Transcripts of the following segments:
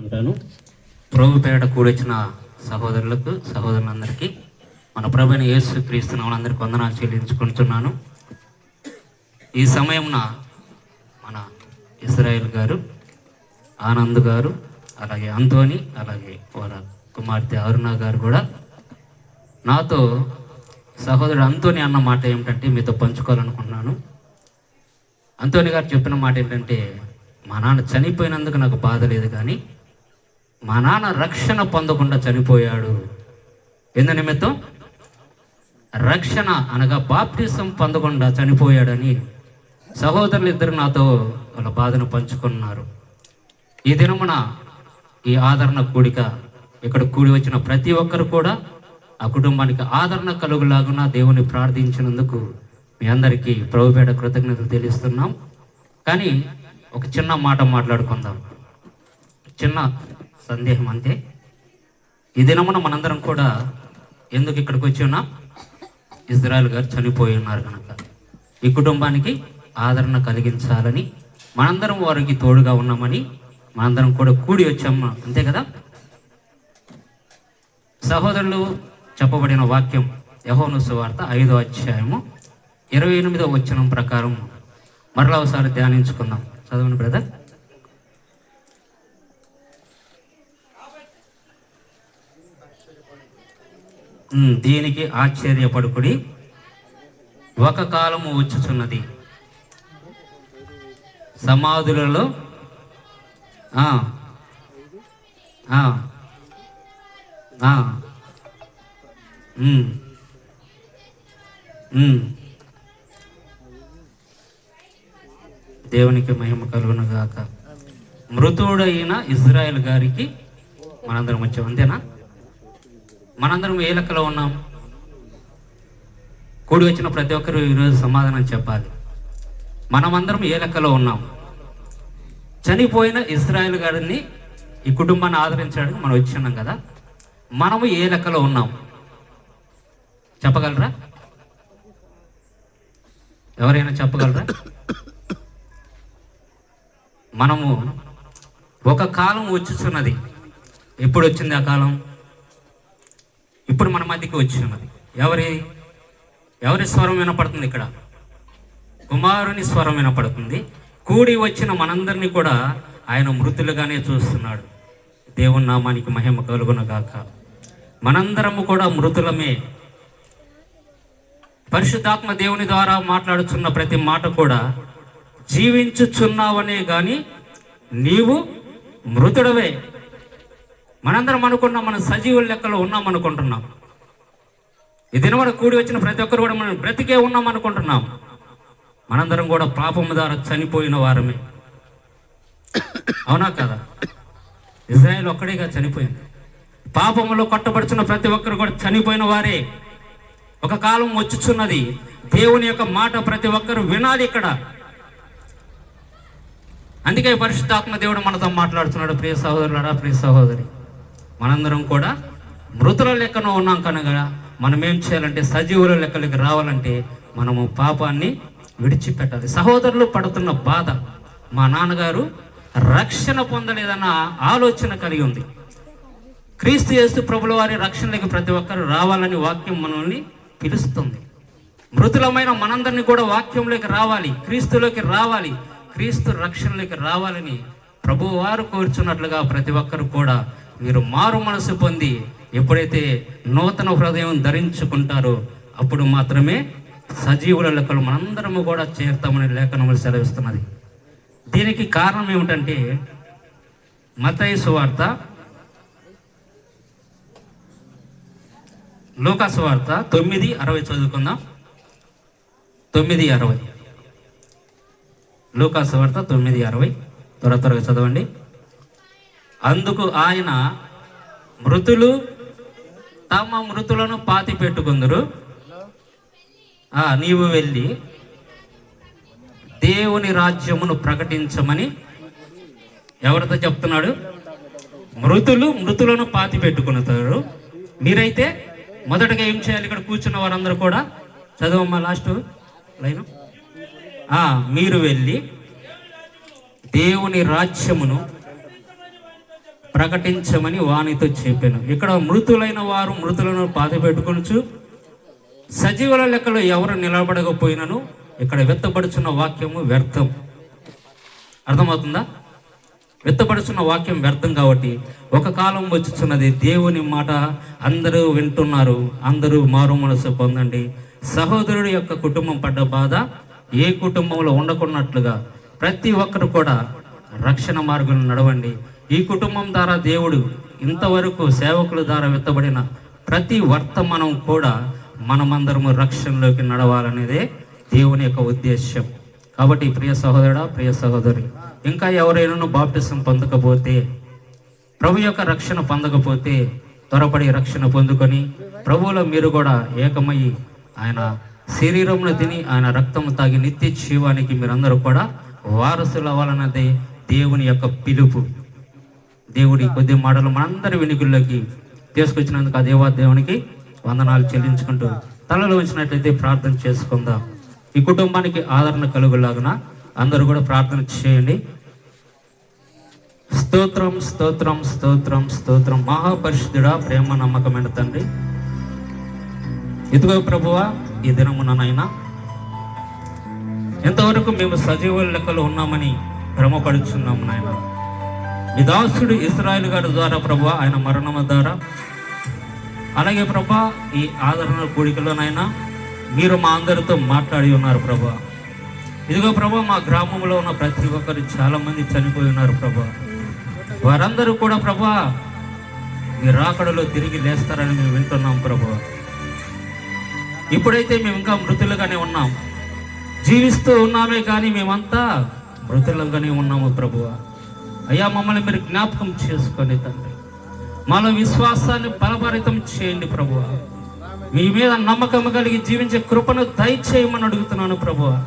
ఉంటాను. ప్రభు పేరట కూడొచ్చిన సహోదరులకు సహోదరులందరికీ మన ప్రభువైన యేసు క్రీస్తు నామమున అందరికీ వందనాలు చెల్లించుకుంటున్నాను. ఈ సమయమున మన ఇజ్రాయేల్ గారు, ఆనంద్ గారు, అలాగే అంతోని, అలాగే వారి కుమార్తె అరుణ గారు కూడా నాతో సహోదరుడు అంతోని అన్న మాట ఏమిటంటే మీతో పంచుకోవాలనుకుంటున్నాను. అంతోని గారు చెప్పిన మాట ఏంటంటే, మా నాన్న చనిపోయినందుకు నాకు బాధ లేదు, కానీ మా నాన్న రక్షణ పొందకుండా చనిపోయాడు. ఎందు నిమిత్తం? రక్షణ అనగా బాప్టిజం పొందకుండా చనిపోయాడని సహోదరులు ఇద్దరు నాతో వాళ్ళ బాధను పంచుకున్నారు. ఈ దినమున ఈ ఆదరణ కూడిక ఇక్కడ కూడి వచ్చిన ప్రతి ఒక్కరు కూడా ఆ కుటుంబానికి ఆదరణ కలుగులాగున దేవుని ప్రార్థించినందుకు మీ అందరికీ ప్రభుపేట కృతజ్ఞతలు తెలుస్తున్నాం. కానీ ఒక చిన్న మాట మాట్లాడుకుందాం, చిన్న సందేహం అంతే. ఈ దినమున మనందరం కూడా ఎందుకు ఇక్కడికి వచ్చి ఉన్నాం? ఇజ్రాయేల్ గారు చనిపోయి ఉన్నారు కనుక ఈ కుటుంబానికి ఆదరణ కలిగించాలని, మనందరం వారికి తోడుగా ఉన్నామని మనందరం కూడా కూడి వచ్చాము, అంతే కదా. సహోదరులు చెప్పబడిన వాక్యం యోహాను సువార్త 5వ అధ్యాయము 28వ వచనం ప్రకారం మరలా ఒకసారి ధ్యానించుకుందాం. చదవండి బ్రదర్. దీనికి ఆశ్చర్యపడుకుడి, ఒక కాలము వచ్చుచున్నది, సమాధులలో దేవునికి మహిమ కలుగును గాక. మృతుడైన ఇజ్రాయేల్ గారికి మనందరం వచ్చాం, అంతేనా? మనందరం ఏ లెక్కలో ఉన్నాం? కూడి వచ్చిన ప్రతి ఒక్కరు ఈరోజు సమాధానం చెప్పాలి. మనమందరం ఏ లెక్కలో ఉన్నాం? చనిపోయిన ఇజ్రాయేల్ గారిని ఈ కుటుంబాన్ని ఆదరించడానికి మనం వచ్చినాం కదా, మనము ఏ లెక్కలో ఉన్నాం చెప్పగలరా? ఎవరైనా చెప్పగలరా? మనము ఒక కాలం వచ్చుచున్నది. ఎప్పుడు వచ్చింది ఆ కాలం? ఇప్పుడు మన మధ్యకి వచ్చినది. ఎవరి స్వరం వినపడుతుంది ఇక్కడ? కుమారుని స్వరం వినపడుతుంది. కూడి వచ్చిన మనందరినీ కూడా ఆయన మృతులుగానే చూస్తున్నాడు. దేవుని నామానికి మహిమ కలుగును గాక. మనందరము కూడా మృతులమే. పరిశుద్ధాత్మ దేవుని ద్వారా మాట్లాడుచున్న ప్రతి మాట కూడా జీవించుచున్నావనే గాని నీవు మృతుడవే. మనందరం అనుకున్నాం మనం సజీవుల లెక్కలో ఉన్నాం అనుకుంటున్నాం. ఈ దినవన కూడి వచ్చిన ప్రతి ఒక్కరు కూడా మనం బ్రతికే ఉన్నాం అనుకుంటున్నాం. మనందరం కూడా పాపము ద్వారా చనిపోయిన వారమే, అవునా కదా? ఇజ్రాయేల్ ఒక్కడేగా చనిపోయింది. పాపములో కొట్టబడుచున్న ప్రతి ఒక్కరు కూడా చనిపోయిన వారే. ఒక కాలం వచ్చుచున్నది. దేవుని యొక్క మాట ప్రతి ఒక్కరు వినాలి ఇక్కడ. అందుకే పరిశుద్ధాత్మ దేవుడు మనతో మాట్లాడుతున్నాడు. ప్రియ సహోదరులారా, ప్రియ సహోదరి, మనందరం కూడా మృతుల లెక్కన ఉన్నాం కనుక మనం ఏం చేయాలంటే సజీవుల లెక్కలకి రావాలంటే మనము పాపాన్ని విడిచిపెట్టాలి. సహోదరులు పడుతున్న బాధ, మా నాన్నగారు రక్షణ పొందలేదన్న ఆలోచన కలిగి ఉంది. క్రీస్తు యేసు ప్రభుల వారి రక్షణలోకి ప్రతి ఒక్కరు రావాలని వాక్యం మనల్ని పిలుస్తుంది. మృతులమైన మనందరినీ కూడా వాక్యంలోకి రావాలి, క్రీస్తులోకి రావాలి, క్రీస్తు రక్షణలోకి రావాలని ప్రభువు వారు కోరుచున్నట్లుగా ప్రతి ఒక్కరు కూడా మీరు మారు మనసు పొంది ఎప్పుడైతే నూతన హృదయం ధరించుకుంటారో అప్పుడు మాత్రమే సజీవుల లెక్కలు మనందరము కూడా చేరుతామని లేఖనములు సెలవిస్తున్నది. దీనికి కారణం ఏమిటంటే మత్తయి సువార్త, లూకా సువార్త 9:60 చదువుకుందాం. 9:60 లూకా సువార్త 9:60 త్వరగా చదవండి. అందుకు ఆయన, మృతులు తమ మృతులను పాతి పెట్టుకుందరు, నీవు వెళ్ళి దేవుని రాజ్యమును ప్రకటించమని ఎవరితో చెప్తున్నాడు? మృతులను పాతి పెట్టుకున్నారు. మీరైతే మొదటగా ఏం చేయాలి? ఇక్కడ కూర్చున్న వారందరూ కూడా చదవమ్మా లాస్ట్ లైన్. మీరు వెళ్ళి దేవుని రాజ్యమును ప్రకటించమని వానితో చెప్పాను. ఇక్కడ మృతులైన వారు మృతులను పాతిపెట్టుకొనుచు సజీవుల లెక్కలో ఎవరు నిలబడకపోయినను ఇక్కడ వెత్తబడుచున్న వాక్యము వ్యర్థం. అర్థమవుతుందా? వెత్తబడుచున్న వాక్యం వ్యర్థం. కాబట్టి ఒక కాలం వచ్చుచున్నది, దేవుని మాట అందరూ వింటున్నారు, అందరూ మారు మనసు పొందండి. సహోదరుడి యొక్క కుటుంబం పడ్డ బాధ ఏ కుటుంబంలో ఉండకున్నట్లుగా ప్రతి ఒక్కరు కూడా రక్షణ మార్గంలో నడవండి. ఈ కుటుంబం ద్వారా దేవుడు ఇంతవరకు సేవకుల ద్వారా వెత్తబడిన ప్రతి వర్తమానం కూడా మనమందరము రక్షణలోకి నడవాలనేదే దేవుని యొక్క ఉద్దేశం. కాబట్టి ప్రియ సహోదరుడా, ప్రియ సహోదరి, ఇంకా ఎవరైనా బాప్టిజం పొందకపోతే, ప్రభు యొక్క రక్షణ పొందకపోతే త్వరపడి రక్షణ పొందుకొని ప్రభువులో మీరు కూడా ఏకమయ్యి ఆయన శరీరంలో తిని ఆయన రక్తము తాగి నిత్య జీవానికి మీరందరూ కూడా వారసులు అవ్వాలన్నదే దేవుని యొక్క పిలుపు. దేవుడి కొద్ది మాటలు మనందరి వెనుకల్లోకి తీసుకొచ్చినందుకు ఆ దేవునికి వందనాలు చెల్లించుకుంటూ తలలో ఉంచినట్లయితే ప్రార్థన చేసుకుందాం. ఈ కుటుంబానికి ఆదరణ కలుగులాగున అందరూ కూడా ప్రార్థన చేయండి. స్తోత్రం స్తోత్రం స్తోత్రం స్తోత్రం. మహాపరిశుద్ధుడా, ప్రేమ నమ్మకమైన తండ్రి, ఇదిగో ప్రభువా, ఈ దినముననైనా ఎంతవరకు మేము సజీవుల లెక్కలో ఉన్నామని భ్రమపడుచున్నాము నాయన. మీ దాసుడు ఇశ్రాయేలు గారి ద్వారా ప్రభువా, ఆయన మరణము ద్వారా, అలాగే ప్రభా ఈ ఆదరణ కూడికలోనైనా మీరు మా అందరితో మాట్లాడి ఉన్నారు ప్రభా. ఇదిగో ప్రభా, మా గ్రామంలో ఉన్న ప్రతి ఒక్కరు చాలా మంది చనిపోయి ఉన్నారు ప్రభా. వారందరూ కూడా ప్రభా మీ రాకడలో తిరిగి లేస్తారని మేము వింటున్నాం ప్రభా. ఇప్పుడైతే మేము ఇంకా మృతులుగానే ఉన్నాం, జీవిస్తూ ఉన్నామే కానీ మేమంతా మృతులుగానే ఉన్నాము ప్రభువా. అయ్యా, మమ్మల్ని మీరు జ్ఞాపకం చేసుకొని తండ్రి, మాలో విశ్వాసాన్ని బలపరితం చేయండి ప్రభువా. మీ మీద నమ్మకం కలిగి జీవించే కృపను దయచేయమని అడుగుతున్నాను ప్రభువా.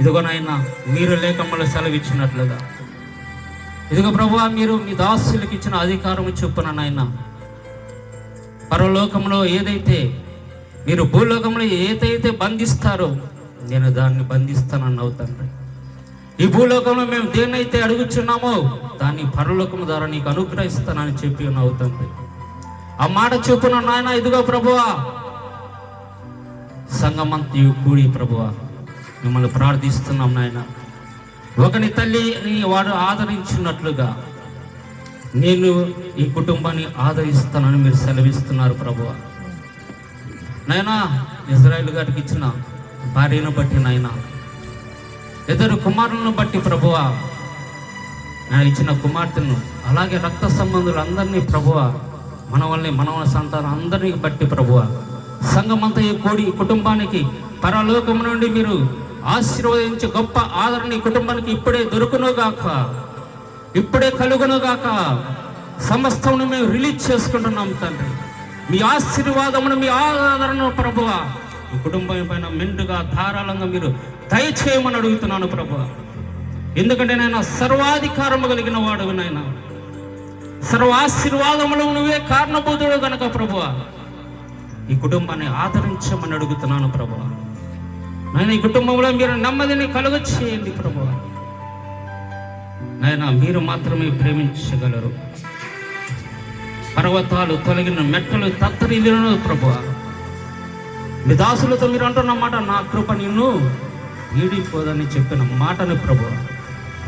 ఇదిగోనైనా మీరు లేఖములో సెలవిచ్చినట్లుగా, ఇదిగో ప్రభువా, మీరు మీ దాసులకు ఇచ్చిన అధికారం చొప్పున నాయన పరలోకంలో ఏదైతే మీరు భూలోకంలో ఏదైతే బంధిస్తారో నేను దాన్ని బంధిస్తానన్నావు తండ్రి. ఈ భూలోకంలో మేము దేన్నైతే అడుగుచున్నామో దాన్ని పరలోకం ద్వారా నీకు అనుగ్రహిస్తానని చెప్పి ఉన్నావు తండ్రి. ఆ మాట చొప్పున నాయన ఇదిగో ప్రభువా, సంగమంతయు కూడి ప్రభువా మిమ్మల్ని ప్రార్థిస్తున్నాం నాయన. ఒకని తల్లిని వాడు ఆదరించినట్లుగా నేను ఈ కుటుంబాన్ని ఆదరిస్తానని మీరు సెలవిస్తున్నారు ప్రభువా. నాయన, ఇజ్రాయేల్ గారికి ఇచ్చిన భార్యను బట్టి నాయన, ఇద్దరు కుమారులను బట్టి ప్రభువా, నేను ఇచ్చిన కుమార్తెను, అలాగే రక్త సంబంధులు అందరినీ ప్రభువా, మనవల్ని మనవ సంతానం అందరినీ బట్టి ప్రభువా, సంఘమంతా కూడి కుటుంబానికి పరలోకం నుండి మీరు ఆశీర్వదించే గొప్ప ఆదరణ ఈ కుటుంబానికి ఇప్పుడే దొరుకునుగాక, ఇప్పుడే కలుగునుగాక. సమస్తమును మేము రిలీజ్ చేసుకుంటున్నాం తండ్రి. మీ ఆశీర్వాదమును, మీ ఆదరణను ప్రభువా ఈ కుటుంబం పైన మెండుగా ధారాళంగా మీరు దయచేయమని అడుగుతున్నాను ప్రభువా. ఎందుకంటే నాయన సర్వాధికారము కలిగిన వాడు నాయన, సర్వాశీర్వాదములు నువ్వే కారణభూతుడు కనుక ప్రభువా ఈ కుటుంబాన్ని ఆదరించమని అడుగుతున్నాను ప్రభువా. నాయన ఈ కుటుంబంలో మీరు నెమ్మదిని కలుగ చేయండి ప్రభువా. నాయన మీరు మాత్రమే ప్రేమించగలరు. పర్వతాలు తొలగిన మెట్టలు తత్తరిల్లును ప్రభువా. మీ దాసులతో మీరు అంటున్న మాట, నా కృప నిన్ను వీడిపోదని చెప్పిన మాటను ప్రభువా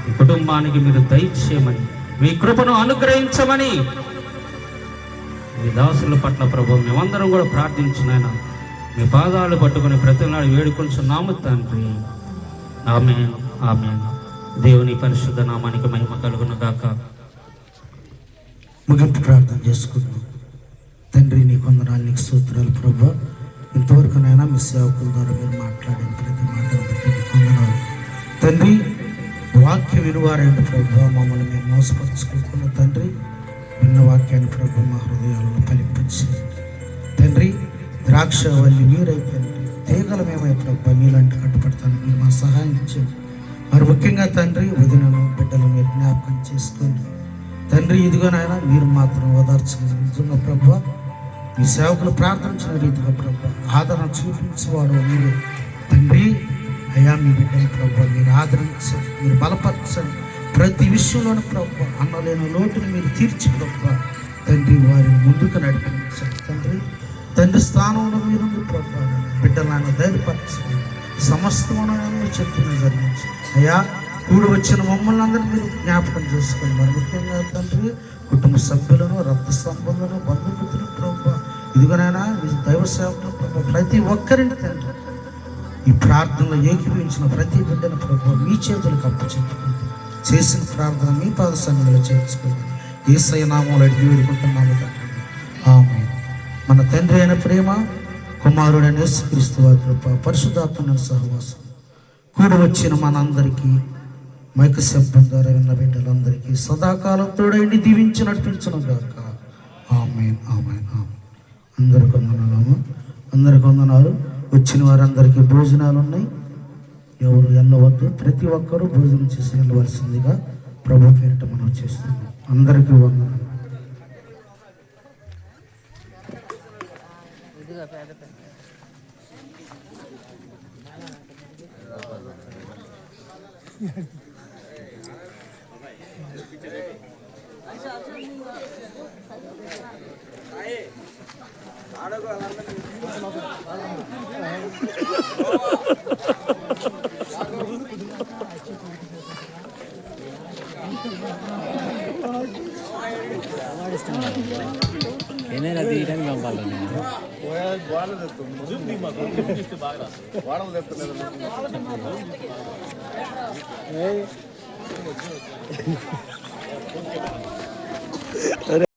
ఈ కుటుంబానికి మీరు దయచేయమని, మీ కృపను అనుగ్రహించమని మీ దాసుల పట్ల ప్రభు మేమందరం కూడా ప్రార్థించినాయన మీ పాదాలు పట్టుకుని ప్రతినాడు వేడుకొంచున్నాము తండ్రి. ఆమేన్, ఆమేన్. దేవుని పరిశుద్ధ నామానికి మహిమ కలుగును గాక. ముగింపు ప్రార్థన చేసుకుందాం. తండ్రి, నీ కొందనాలు, నీకు స్తోత్రాలు ప్రభు. ఇంతవరకునైనా మీ సేవకుల ద్వారా మీరు మాట్లాడిన ప్రతి మాటను బట్టి నీ కొందనాలు తండ్రి. వాక్య వినువారైన ప్రభు మమ్మల్ని మేము మోసపరుచుకుంటున్న తండ్రి, విన్న వాక్యాన్ని ప్రభు మా హృదయాలను ఫలింపచేయండి తండ్రి. ద్రాక్షవల్లి మీరైతే తీగల మేమై ప్రభు మీలాంటి కట్టుబడతాను మీరు మా సహాయం చేయండి. మరి ముఖ్యంగా తండ్రి వదినను బిడ్డలు మీరు జ్ఞాపకం చేసుకోండి తండ్రి. ఇదిగోనైనా మీరు మాత్రం ఓదార్చగలరు నిజంగా ప్రభు. మీ సేవకులు ప్రార్థించిన రీతిగా ప్రభు ఆదరణ చూపించేవాడు మీరు తండ్రి. అయ్యా, మీ బిడ్డలు ప్రభు మీరు ఆదరించండి, మీరు బలపరచండి, ప్రతి విషయంలోనూ ప్రభు అన్నలేని లోటుని మీరు తీర్చి ప్రభు తండ్రి వారిని ముందుకు నడిపించండి తండ్రి. తండ్రి స్థానంలో మీరుండి ప్రభు బిడ్డలను ధైర్యపరచండి. సమస్తమైన మీరు చెప్తున్న జరిగించి అయ్యా కూడి వచ్చిన మమ్మల్ని అందరూ మీరు జ్ఞాపకం చేసుకోండి. మరి ముఖ్యంగా తండ్రి కుటుంబ సభ్యులను, రక్త సంబంధులను, బంధుమిత్రులు ప్రభు ఇదిగోనైనా దైవ సేవకులు ప్రభు ప్రతి ఒక్కరిని తండ్రి ఈ ప్రార్థనలో ఏకీభవించిన ప్రతి బిడ్డను ప్రభు మీ చేతులకు అప్పచెప్పుకుంటూ చేసిన ప్రార్థన మీ పాద సన్నిధిలో చేర్చుకోండి. యేసయ్య నామములో అడిగి వేడుకుంటున్నాము తండ్రి. ఆమేన్. మన తండ్రి అయిన ప్రేమ, కుమారుడైన యేసుక్రీస్తు వారి కృప, పరిశుద్ధాత్మ సహవాసం కూడి వచ్చిన మనందరికీ మైక శబ్దం ద్వారా విన్న బిడ్డలందరికీ సదాకాలం తోడైండి దీవించి నడిపించను గాక. ఆమేన్ ఆమేన్ ఆమేన్. అందరికి వందనాలు. అందరికి వందనాలు. వచ్చిన వారందరికీ భోజనాలు ఉన్నాయి. ఎవరు వెళ్ళవద్దు. ప్రతి ఒక్కరూ భోజనం చేసి వెళ్ళవలసిందిగా ప్రభు పేరిట మనం చేస్తున్నాం. అందరికీ వందనాలు. ఏమైనా తీయడానికి పంపాలి నేను